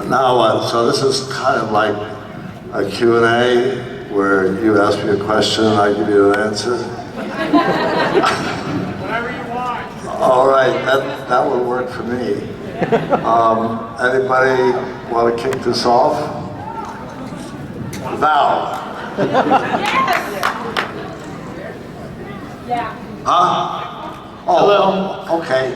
Now what? So this is kind of like a Q&A where you ask me a question and I give you an answer? Whatever you want. All right, that would work for me. Anybody want to kick this off? Val. Yeah. Huh? Oh, Hello. Okay.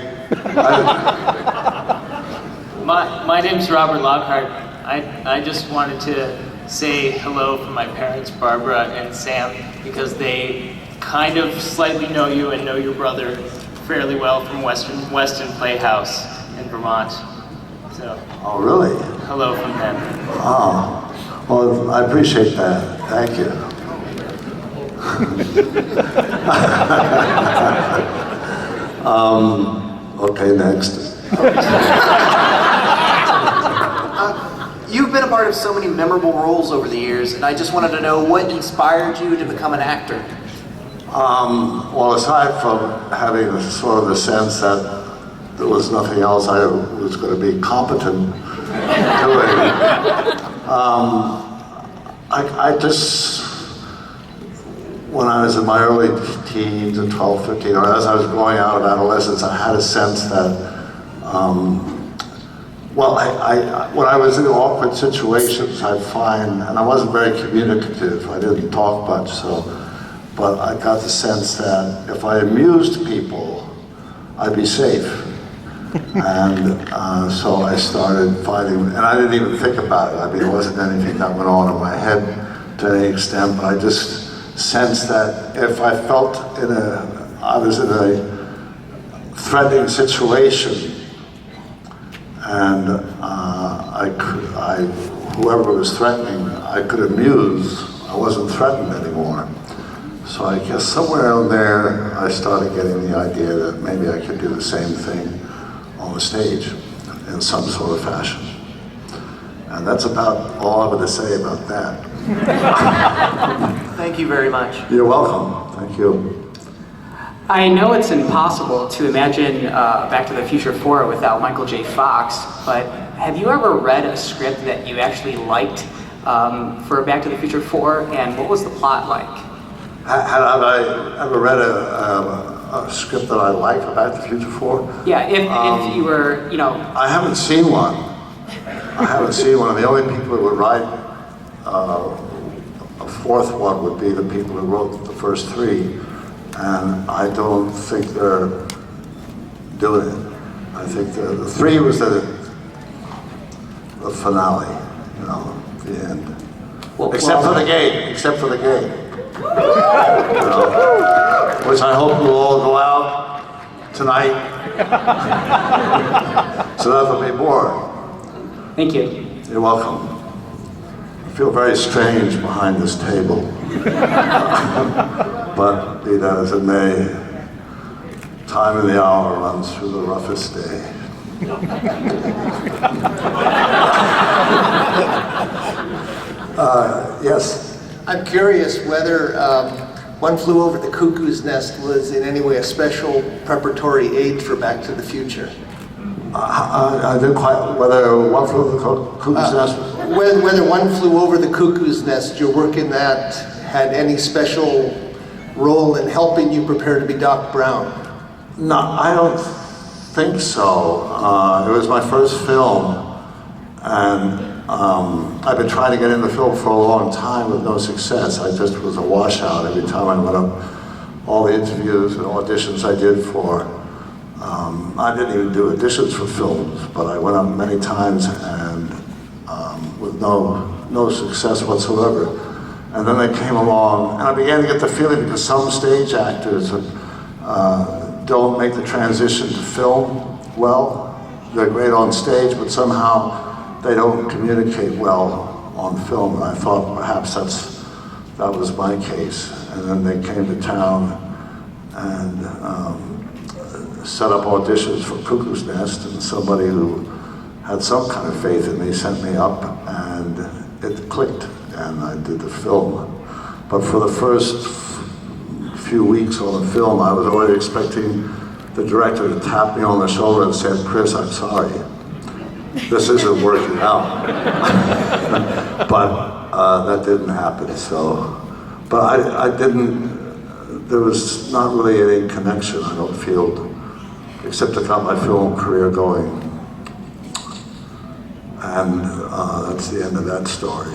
My name's Robert Lockhart. I just wanted to say hello from my parents, Barbara and Sam, because they kind of slightly know you and know your brother fairly well from Weston Playhouse in Vermont. So. Oh, really? Hello from them. Oh, well, I appreciate that. Thank you. Okay, next. You've been a part of so many memorable roles over the years, and I just wanted to know what inspired you to become an actor? Well, aside from having a sort of a sense that there was nothing else I was going to be competent doing, I just, when I was in my early teens and 12, 15, or as I was growing out of adolescence, I had a sense that, well, when I was in awkward situations, I'd find, and I wasn't very communicative, I didn't talk much, but I got the sense that if I amused people, I'd be safe. And so I started finding, and I didn't even think about it. I mean, it wasn't anything that went on in my head to any extent, but I just sensed that if I felt I was in a threatening situation, and whoever was threatening, I could amuse, I wasn't threatened anymore. So I guess somewhere in there, I started getting the idea that maybe I could do the same thing on the stage in some sort of fashion. And that's about all I'm going to say about that. Thank you very much. You're welcome. Thank you. I know it's impossible to imagine Back to the Future 4 without Michael J. Fox, but have you ever read a script that you actually liked for Back to the Future 4, and what was the plot like? Have I ever read a script that I liked for Back to the Future 4? Yeah, if you were, I haven't seen one. I haven't seen one. The only people who would write a fourth one would be the people who wrote the first three. And I don't think they're doing it. I think the three was the finale, the end. Except for the game. Which I hope will all go out tonight. So that'll be more. Thank you. You're welcome. I feel very strange behind this table. But be that as it may, time of the hour runs through the roughest day. Yes? I'm curious whether One Flew Over the Cuckoo's Nest was in any way a special preparatory aid for Back to the Future. I didn't quite, whether One Flew Over the Cuckoo's Nest? Whether One Flew Over the Cuckoo's Nest, your work in that, had any special role in helping you prepare to be Doc Brown? No, I don't think so. It was my first film, and I've been trying to get into film for a long time with no success. I just was a washout every time I went up. All the interviews and auditions I did for, I didn't even do auditions for films, but I went up many times and with no success whatsoever. And then they came along, and I began to get the feeling because some stage actors don't make the transition to film well. They're great on stage, but somehow they don't communicate well on film. And I thought perhaps that was my case. And then they came to town and set up auditions for Cuckoo's Nest, and somebody who had some kind of faith in me sent me up, and it clicked. And I did the film. But for the first few weeks on the film, I was already expecting the director to tap me on the shoulder and say, "Chris, I'm sorry." this isn't working out. But that didn't happen, so. But I didn't, there was not really any connection, I don't feel, except I got my film career going. And that's the end of that story.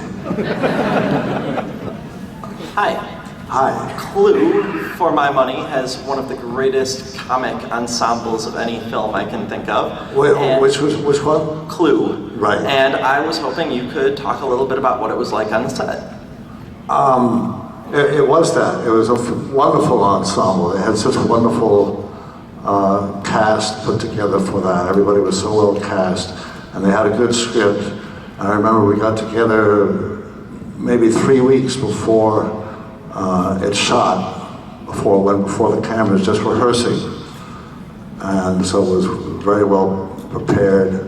Hi. Hi. Clue, for my money, has one of the greatest comic ensembles of any film I can think of. Wait, And which one? Clue. Right. And I was hoping you could talk a little bit about what it was like on the set. It was that. It was a wonderful ensemble. It had such a wonderful cast put together for that. Everybody was so well cast, and they had a good script. And I remember we got together maybe 3 weeks before it shot, before the cameras, just rehearsing. And so it was very well prepared.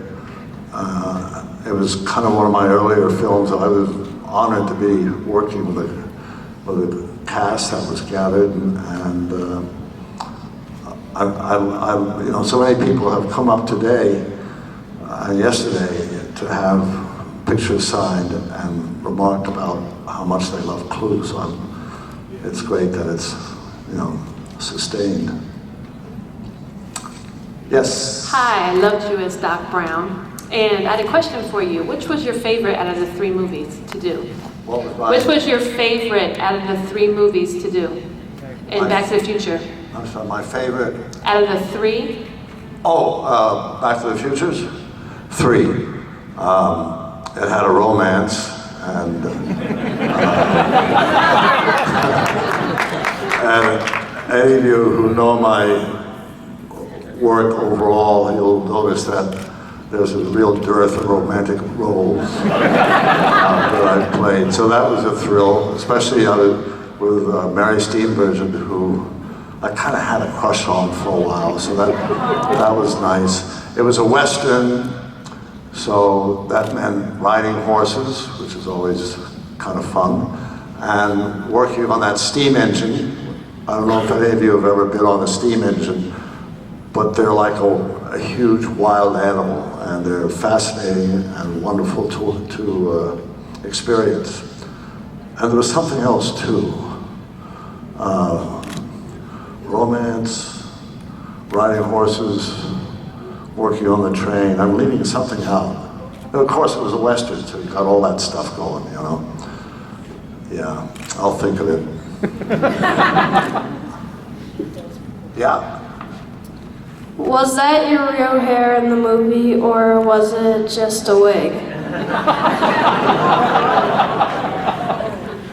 It was kind of one of my earlier films. I was honored to be working with a cast that was gathered, and you know, so many people have come up today and yesterday to have pictures signed and remarked about how much they love Clue. So it's great that it's, you know, sustained. Yes. Hi, I loved you as Doc Brown. And I had a question for you. Which was your favorite out of the 3 movies to do? What was my, Which was your favorite out of the 3 movies to do in Back to the Future? I'm sorry, my favorite. Out of the 3? Oh, Back to the Futures? 3. It had a romance, and and any of you who know my work overall, you'll notice that there's a real dearth of romantic roles that I've played. So that was a thrill, especially with Mary Steenburgen, who I kind of had a crush on for a while, so that was nice. It was a Western, so that meant riding horses, which is always kind of fun, and working on that steam engine. I don't know if any of you have ever been on a steam engine, but they're like a huge wild animal, and they're fascinating and wonderful to experience. And there was something else too. Romance, riding horses, working on the train. I'm leaving something out. And of course it was a Western, so you got all that stuff going, you know. Yeah, I'll think of it. Yeah. Was that your real hair in the movie, or was it just a wig?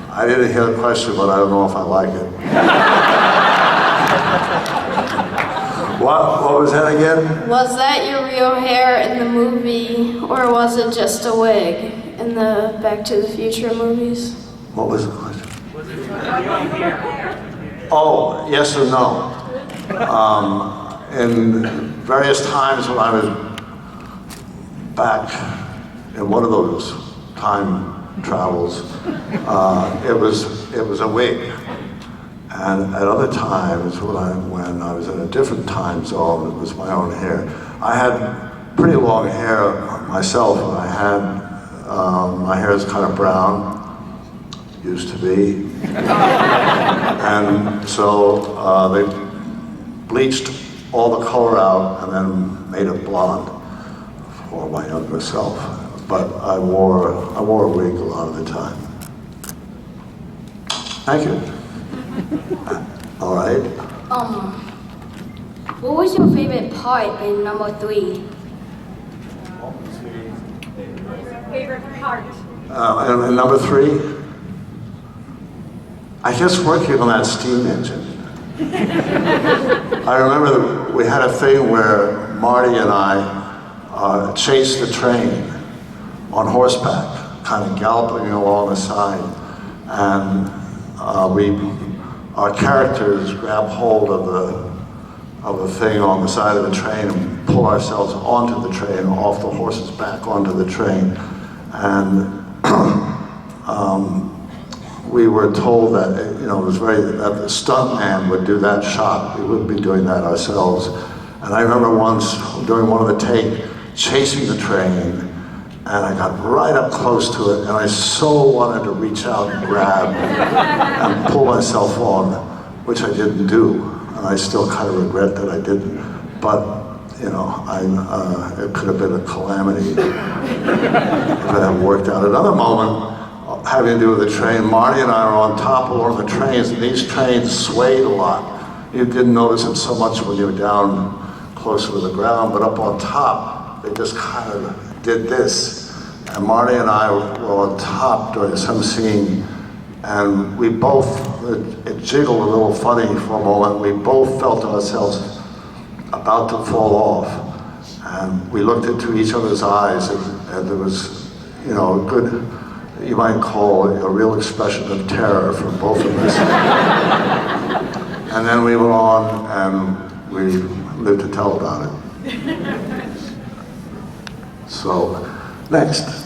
I didn't hear the question, but I don't know if I like it. What was that again? Was that your real hair in the movie, or was it just a wig in the Back to the Future movies? What was the question? Oh, yes or no. In various times when I was back in one of those time travels, it was a wig. And at other times when I was in a different time zone, it was my own hair. I had pretty long hair myself, and I had, my hair is kind of brown, used to be. And so they bleached all the color out and then made it blonde for my younger self. But I wore a wig a lot of the time. Thank you. All right. What was your favorite part in number 3? Favorite part? And number 3, I guess working on that steam engine. I remember that we had a thing where Marty and I chased the train on horseback, kind of galloping along the side, and our characters grab hold of the thing on the side of the train and pull ourselves onto the train, off the horse's back onto the train. And we were told that, you know, it was that the stunt man would do that shot. We wouldn't be doing that ourselves. And I remember once, during one of the take, chasing the train, and I got right up close to it, and I so wanted to reach out and grab and pull myself on, which I didn't do. And I still kind of regret that I didn't. But, you know, it could have been a calamity if it hadn't worked out. Another moment having to do with the train, Marty and I are on top of one of the trains, and these trains swayed a lot. You didn't notice it so much when you were down closer to the ground, but up on top, they just kind of did this. And Marty and I were on top during some scene, and we both, it jiggled a little funny for a moment, we both felt ourselves about to fall off. And we looked into each other's eyes, and there was, you know, a good, you might call it a real expression of terror from both of us. And then we went on, and we lived to tell about it. So, next.